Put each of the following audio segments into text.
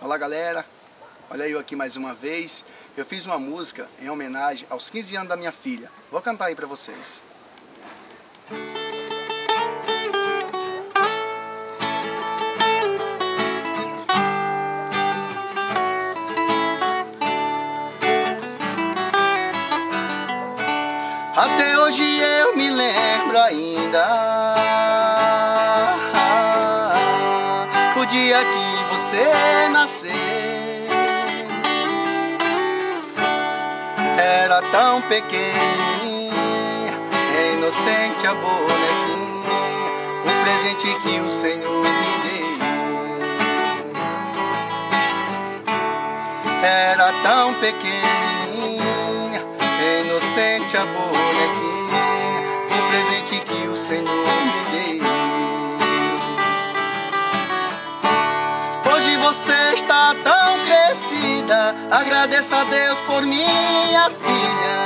Olá galera, olha eu aqui mais uma vez. Eu fiz uma música em homenagem aos 15 anos da minha filha. Vou cantar aí pra vocês. Até hoje eu me lembro ainda o dia que você nasceu. Era tão pequenininha, inocente a bonequinha, o presente que o Senhor me deu. Era tão pequenininha, inocente a bonequinha, o presente que o Senhor me deu. Hoje você está tão crescida, agradeça a Deus por minha filha.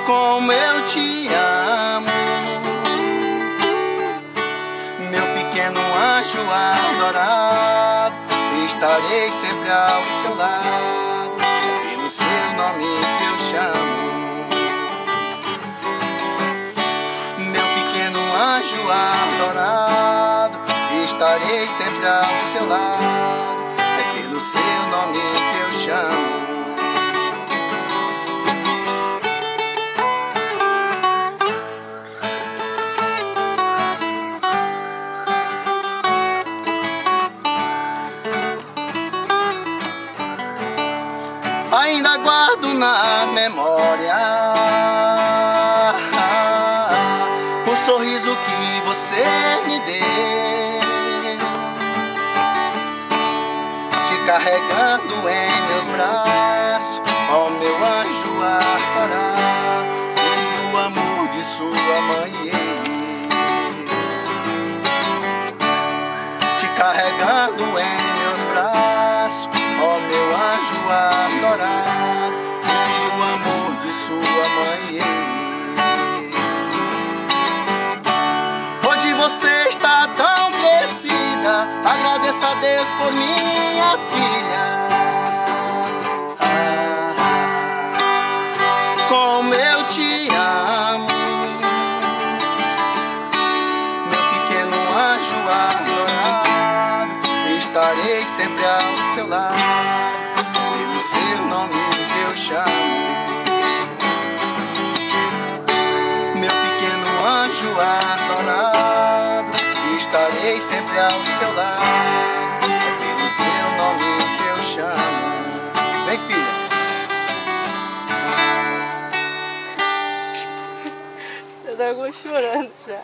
Como eu te amo, meu pequeno anjo adorado, estarei sempre ao seu lado, pelo seu nome que eu chamo. Meu pequeno anjo adorado, estarei sempre ao seu lado, pelo seu nome que eu chamo. Ainda guardo na memória o sorriso que você me deu, te carregando em meus braços, ó meu anjo adorado, fui o amor de sua mãe. Te carregando em meus braços, ó meu anjo adorado, o amor de sua mãe. Hoje você está tão crescida, agradeça a Deus por minha filha. Como eu te amo, meu pequeno anjo adorado, estarei sempre ao seu lado, pelo seu nome que eu chamo. Meu pequeno anjo adorado, estarei sempre ao seu lado, pelo seu nome que eu chamo. Vem, filha. Eu tô chorando já.